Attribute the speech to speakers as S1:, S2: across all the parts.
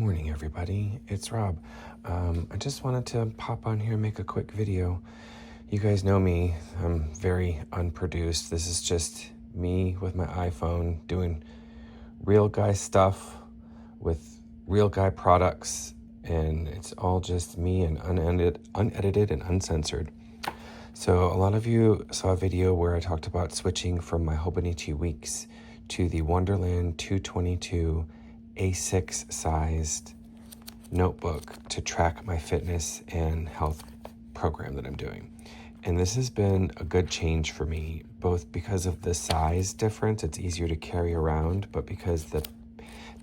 S1: morning, everybody. It's Rob. I just wanted to pop on here and make a quick video. You guys know me. I'm very unproduced. This is just me with my iPhone doing real guy stuff with real guy products, and it's all just me and unedited and uncensored. So a lot of you saw a video where I talked about switching from my Hobonichi weeks to the Wonderland 222 A6 sized notebook to track my fitness and health program that I'm doing. And this has been a good change for me, both because of the size difference, it's easier to carry around, but because the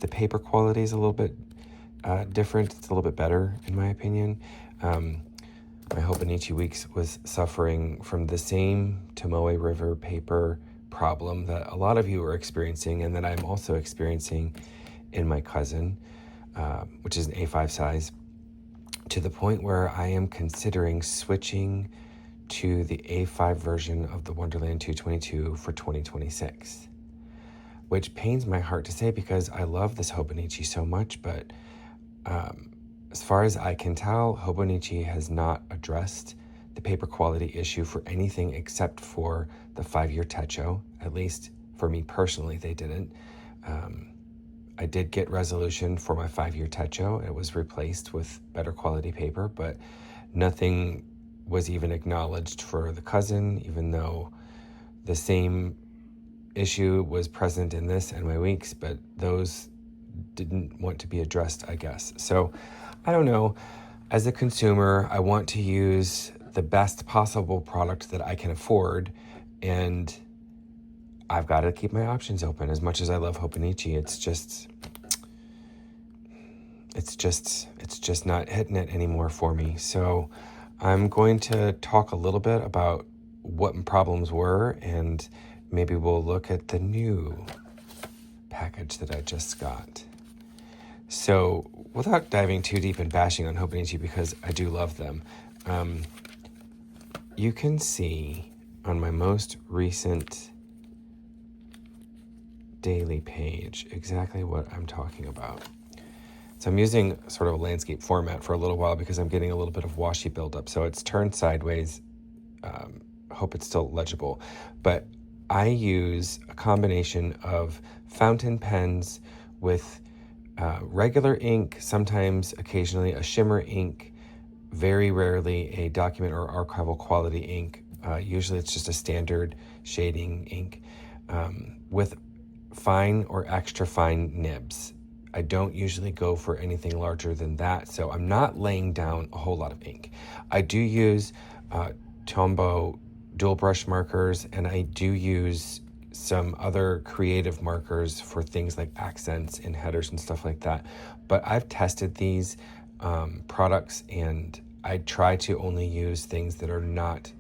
S1: paper quality is a little bit different, it's a little bit better in my opinion. My Hobonichi Weeks was suffering from the same Tomoe River paper problem that a lot of you are experiencing and that I'm also experiencing in my cousin, which is an A5 size, to the point where I am considering switching to the A5 version of the Wonderland 222 for 2026, which pains my heart to say because I love this Hobonichi so much, but as far as I can tell, Hobonichi has not addressed the paper quality issue for anything except for the 5-year techo. At least for me personally, they didn't. I did get resolution for my 5-year techo. It was replaced with better quality paper, but nothing was even acknowledged for the cousin, even though the same issue was present in this and my weeks, but those didn't want to be addressed, I guess. So I don't know. As a consumer, I want to use the best possible product that I can afford, and I've got to keep my options open. As much as I love Hobonichi, it's just not hitting it anymore for me. So I'm going to talk a little bit about what my problems were, and maybe we'll look at the new package that I just got. So without diving too deep and bashing on Hobonichi, because I do love them, you can see on my most recent daily page exactly what I'm talking about. So I'm using sort of a landscape format for a little while because I'm getting a little bit of washi buildup. So it's turned sideways. Hope it's still legible. But I use a combination of fountain pens with regular ink, sometimes occasionally a shimmer ink, very rarely a document or archival quality ink. Usually it's just a standard shading ink with fine or extra fine nibs. I don't usually go for anything larger than that, so I'm not laying down a whole lot of ink. I do use Tombow dual brush markers, and I do use some other creative markers for things like accents and headers and stuff like that. But I've tested these products, and I try to only use things that are not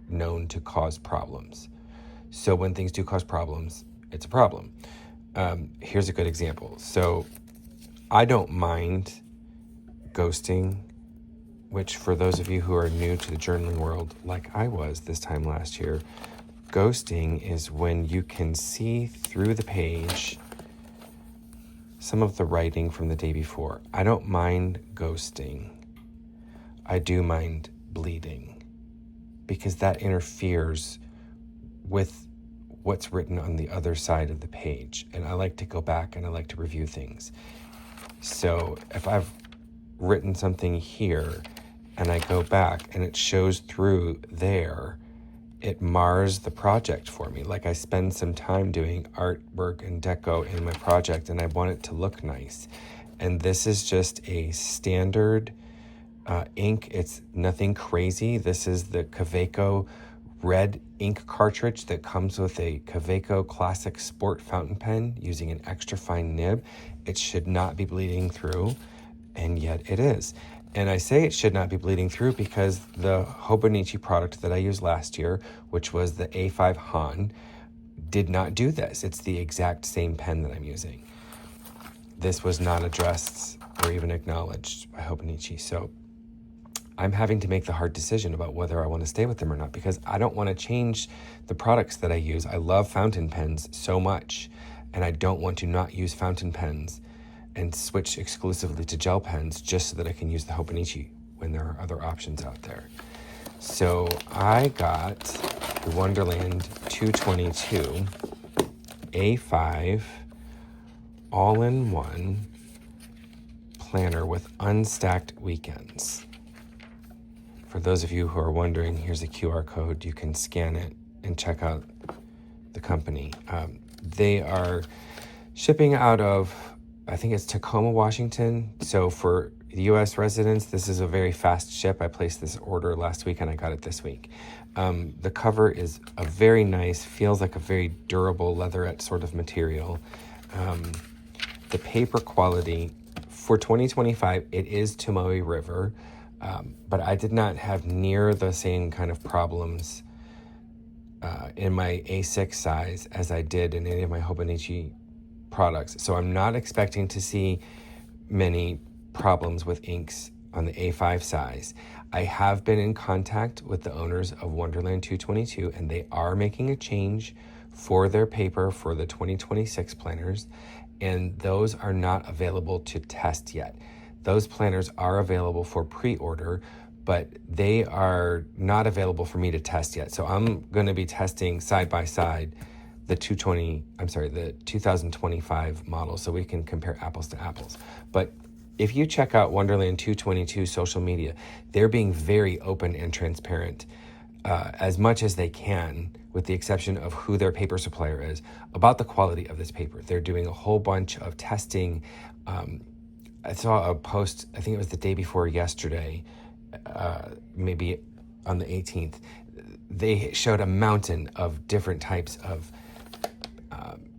S1: known to cause problems. So when things do cause problems, it's a problem. Here's a good example. So I don't mind ghosting, which for those of you who are new to the journaling world, like I was this time last year, ghosting is when you can see through the page some of the writing from the day before. I don't mind ghosting. I do mind bleeding because that interferes with what's written on the other side of the page. And I like to go back and I like to review things. So if I've written something here and I go back and it shows through there, it mars the project for me. Like I spend some time doing artwork and deco in my project and I want it to look nice. And this is just a standard ink. It's nothing crazy. This is the Kaweco red ink cartridge that comes with a Kaweco Classic Sport fountain pen using an extra fine nib. It should not be bleeding through, and yet it is. And I say it should not be bleeding through because the Hobonichi product that I used last year, which was the A5 Han, did not do this. It's the exact same pen that I'm using. This was not addressed or even acknowledged by Hobonichi. So I'm having to make the hard decision about whether I want to stay with them or not, because I don't want to change the products that I use. I love fountain pens so much, and I don't want to not use fountain pens and switch exclusively to gel pens just so that I can use the Hobonichi when there are other options out there. So I got the Wonderland 222 A5 all-in-one planner with unstacked weekends. For those of you who are wondering, here's a QR code. You can scan it and check out the company. They are shipping out of, I think it's Tacoma, Washington. So for the U.S. residents, this is a very fast ship. I placed this order last week and I got it this week. The cover is a very nice, feels like a very durable leatherette sort of material. The paper quality for 2025, it is Tomoe River, but I did not have near the same kind of problems in my A6 size as I did in any of my Hobonichi products. So I'm not expecting to see many problems with inks on the A5 size. I have been in contact with the owners of Wonderland 222, and they are making a change for their paper for the 2026 planners, and those are not available to test yet. Those planners are available for pre-order, but they are not available for me to test yet. So I'm going to be testing side by side the 2025 model so we can compare apples to apples. But if you check out Wonderland 222 social media, they're being very open and transparent as much as they can, with the exception of who their paper supplier is, about the quality of this paper. They're doing a whole bunch of testing. I saw a post, I think it was the day before yesterday, maybe on the 18th. They showed a mountain of different types of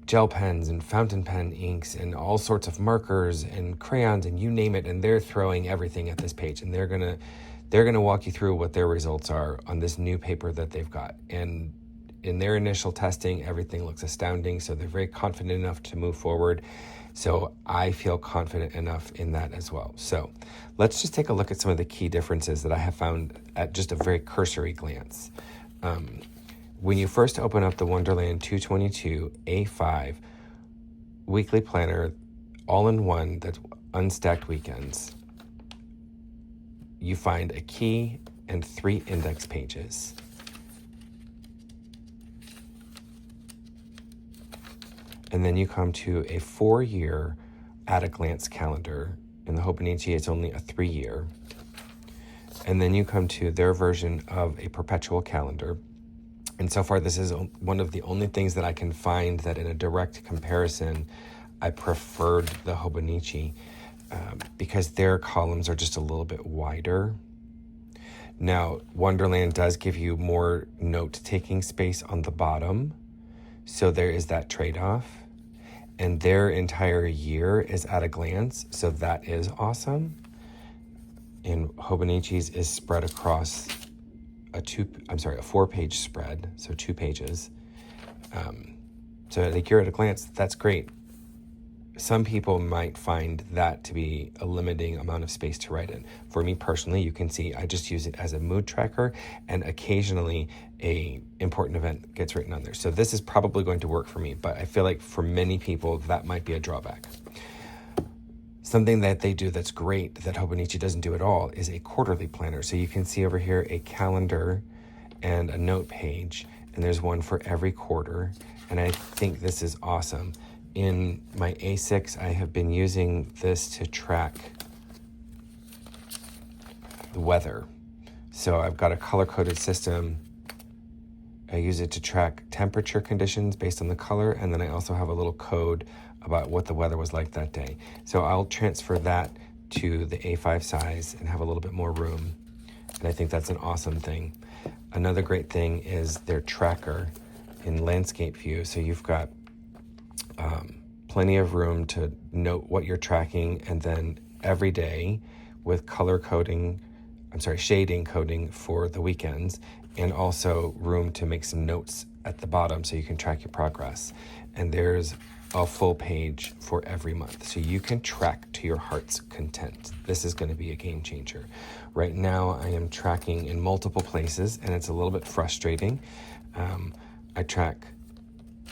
S1: gel pens and fountain pen inks and all sorts of markers and crayons and you name it, and they're throwing everything at this page, and they're gonna walk you through what their results are on this new paper that they've got. And in their initial testing, everything looks astounding, so they're very confident enough to move forward. So I feel confident enough in that as well. So let's just take a look at some of the key differences that I have found at just a very cursory glance. When you first open up the Wonderland 222 A5 weekly planner, all-in-one, that's unstacked weekends, you find a key and 3 index pages. And then you come to a 4-year at-a-glance calendar. In the Hobonichi, it's only a 3-year. And then you come to their version of a perpetual calendar. And so far, this is one of the only things that I can find that in a direct comparison, I preferred the Hobonichi because their columns are just a little bit wider. Now, Wonderland does give you more note-taking space on the bottom, so there is that trade-off. And their entire year is at a glance, so that is awesome. And Hobonichi's is spread across a 4-page spread, so 2 pages. So like you're at a glance, that's great. Some people might find that to be a limiting amount of space to write in. For me personally, you can see I just use it as a mood tracker, and occasionally a important event gets written on there. So this is probably going to work for me, but I feel like for many people that might be a drawback. Something that they do that's great that Hobonichi doesn't do at all is a quarterly planner. So you can see over here a calendar and a note page, and there's one for every quarter. And I think this is awesome. In my A6, I have been using this to track the weather. So I've got a color-coded system. I use it to track temperature conditions based on the color, and then I also have a little code about what the weather was like that day. So I'll transfer that to the A5 size and have a little bit more room. And I think that's an awesome thing. Another great thing is their tracker in landscape view. So you've got plenty of room to note what you're tracking, and then every day with shading coding for the weekends, and also room to make some notes at the bottom so you can track your progress. And there's a full page for every month, so you can track to your heart's content. This is going to be a game changer. Right now, I am tracking in multiple places, and it's a little bit frustrating. I track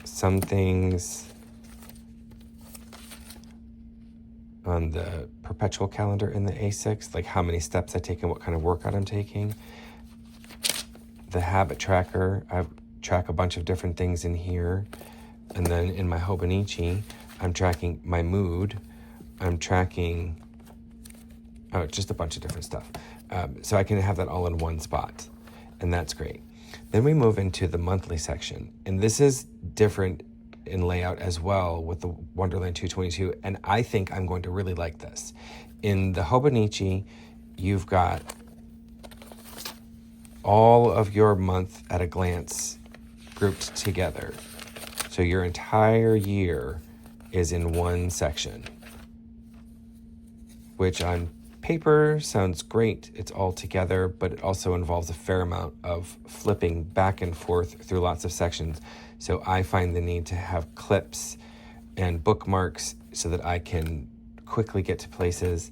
S1: some things on the perpetual calendar in the A6, like how many steps I take and what kind of workout I'm taking. The habit tracker, I track a bunch of different things in here. And then in my Hobonichi, I'm tracking my mood. I'm tracking just a bunch of different stuff. So I can have that all in one spot, and that's great. Then we move into the monthly section, and this is different in layout as well with the Wonderland 222, and I think I'm going to really like this. In the Hobonichi, you've got all of your month at a glance grouped together. So your entire year is in one section, which on paper sounds great. It's all together, but it also involves a fair amount of flipping back and forth through lots of sections. So I find the need to have clips and bookmarks so that I can quickly get to places.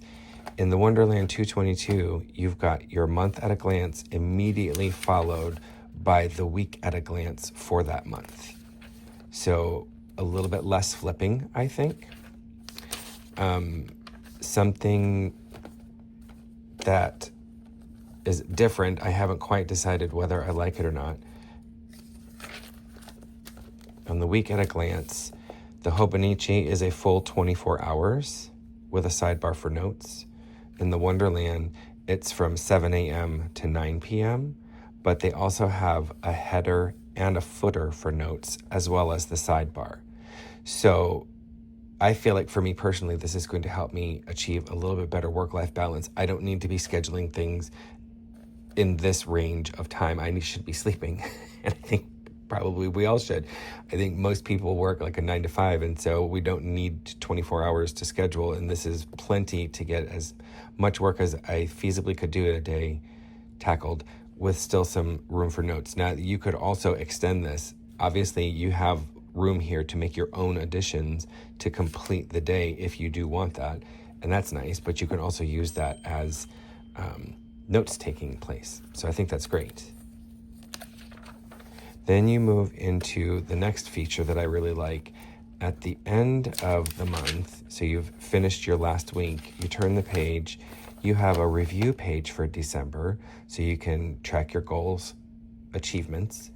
S1: In the Wonderland 222, you've got your month at a glance immediately followed by the week at a glance for that month. So a little bit less flipping, I think. Something that is different, I haven't quite decided whether I like it or not. On the week at a glance, the Hobonichi is a full 24 hours with a sidebar for notes. In the Wonderland, it's from 7 a.m. to 9 p.m., but they also have a header and a footer for notes, as well as the sidebar. So I feel like for me personally, this is going to help me achieve a little bit better work-life balance. I don't need to be scheduling things in this range of time. I should be sleeping, and I think probably we all should. I think most people work like a 9 to 5, and so we don't need 24 hours to schedule, and this is plenty to get as much work as I feasibly could do in a day tackled with still some room for notes. Now, you could also extend this. Obviously, you have room here to make your own additions to complete the day if you do want that, and that's nice, but you can also use that as notes taking place. So I think that's great. Then you move into the next feature that I really like. At the end of the month, so you've finished your last week, you turn the page, you have a review page for December, so you can track your goals, achievements,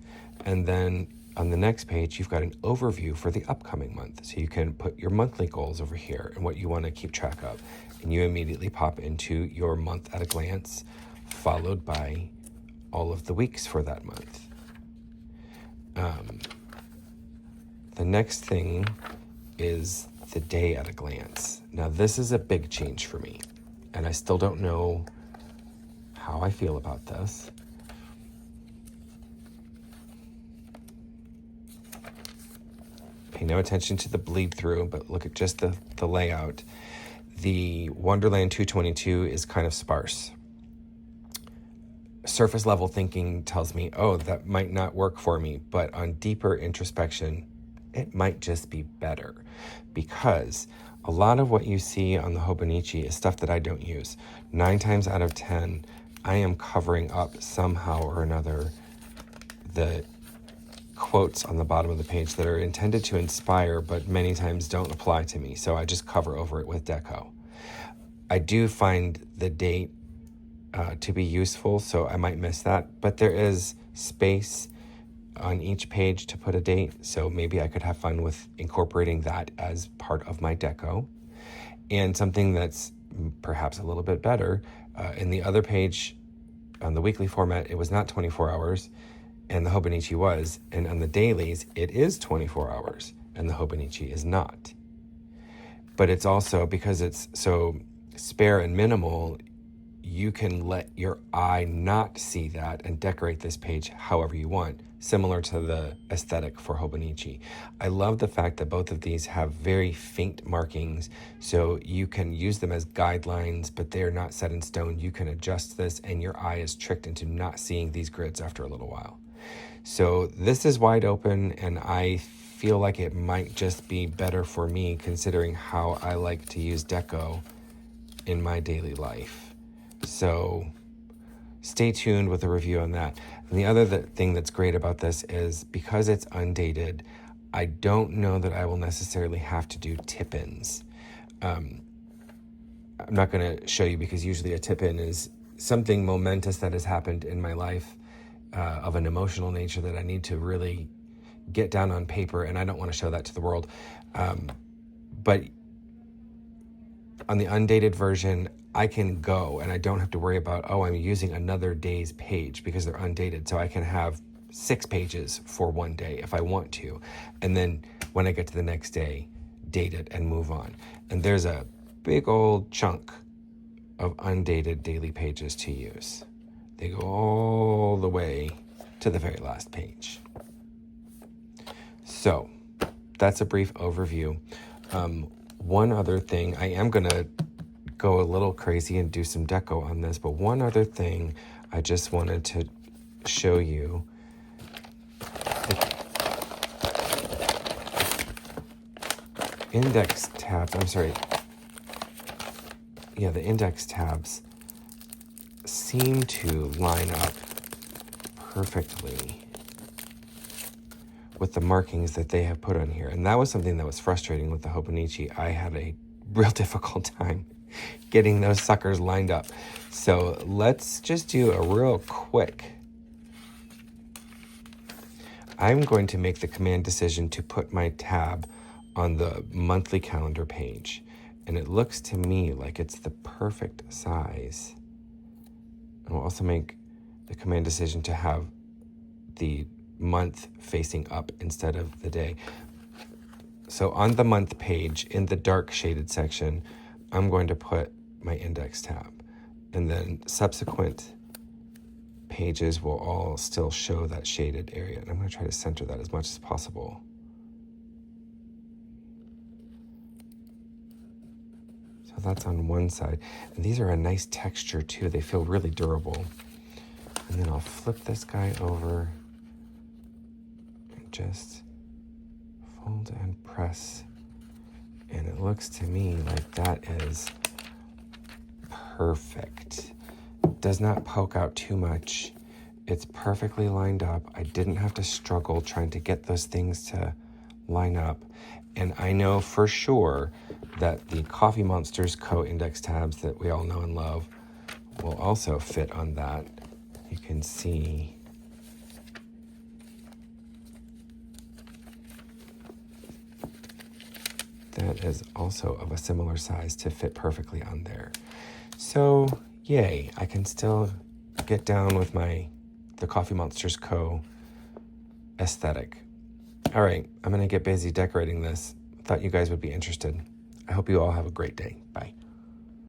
S1: and then on the next page, you've got an overview for the upcoming month. So you can put your monthly goals over here and what you want to keep track of. And you immediately pop into your month at a glance, followed by all of the weeks for that month. The next thing is the day at a glance. Now, this is a big change for me, and I still don't know how I feel about this. Pay no attention to the bleed through, but look at just the layout. The Wonderland 222 is kind of sparse. Surface level thinking tells me, oh, that might not work for me, but on deeper introspection, it might just be better, because a lot of what you see on the Hobonichi is stuff that I don't use. 9 times out of 10, I am covering up somehow or another the quotes on the bottom of the page that are intended to inspire, but many times don't apply to me. So I just cover over it with deco. I do find the date to be useful, so I might miss that, but there is space on each page to put a date, so maybe I could have fun with incorporating that as part of my deco. And something that's perhaps a little bit better, in the other page on the weekly format, it was not 24 hours, and the Hobonichi was, and on the dailies, it is 24 hours, and the Hobonichi is not. But it's also, because it's so spare and minimal, you can let your eye not see that and decorate this page however you want, similar to the aesthetic for Hobonichi. I love the fact that both of these have very faint markings, so you can use them as guidelines, but they're not set in stone. You can adjust this, and your eye is tricked into not seeing these grids after a little while. So this is wide open, and I feel like it might just be better for me, considering how I like to use deco in my daily life. So stay tuned with a review on that. And the other thing that's great about this is, because it's undated, I don't know that I will necessarily have to do tip-ins. I'm not going to show you because usually a tip-in is something momentous that has happened in my life of an emotional nature that I need to really get down on paper, and I don't want to show that to the world. But on the undated version, I can go and I don't have to worry about, oh, I'm using another day's page because they're undated. So I can have 6 pages for one day if I want to. And then when I get to the next day, date it and move on. And there's a big old chunk of undated daily pages to use. They go all the way to the very last page. So that's a brief overview. One other thing, I am going to go a little crazy and do some deco on this, but one other thing I just wanted to show you. The index tabs, the index tabs seem to line up perfectly with the markings that they have put on here. And that was something that was frustrating with the Hobonichi. I had a real difficult time getting those suckers lined up. So let's just do a real quick. I'm going to make the command decision to put my tab on the monthly calendar page. And it looks to me like it's the perfect size. And we'll also make the command decision to have the month facing up instead of the day. So on the month page, in the dark shaded section, I'm going to put my index tab. And then subsequent pages will all still show that shaded area. And I'm going to try to center that as much as possible. So that's on one side. And these are a nice texture too. They feel really durable. And then I'll flip this guy over. Just fold and press, and it looks to me like that is perfect. Does not poke out too much. It's perfectly lined up. I didn't have to struggle trying to get those things to line up. And I know for sure that the Coffee Monsters Co. index tabs that we all know and love will also fit on that. You can see that is also of a similar size to fit perfectly on there. So, yay, I can still get down with the Coffee Monsters Co. aesthetic. All right, I'm going to get busy decorating this. Thought you guys would be interested. I hope you all have a great day. Bye.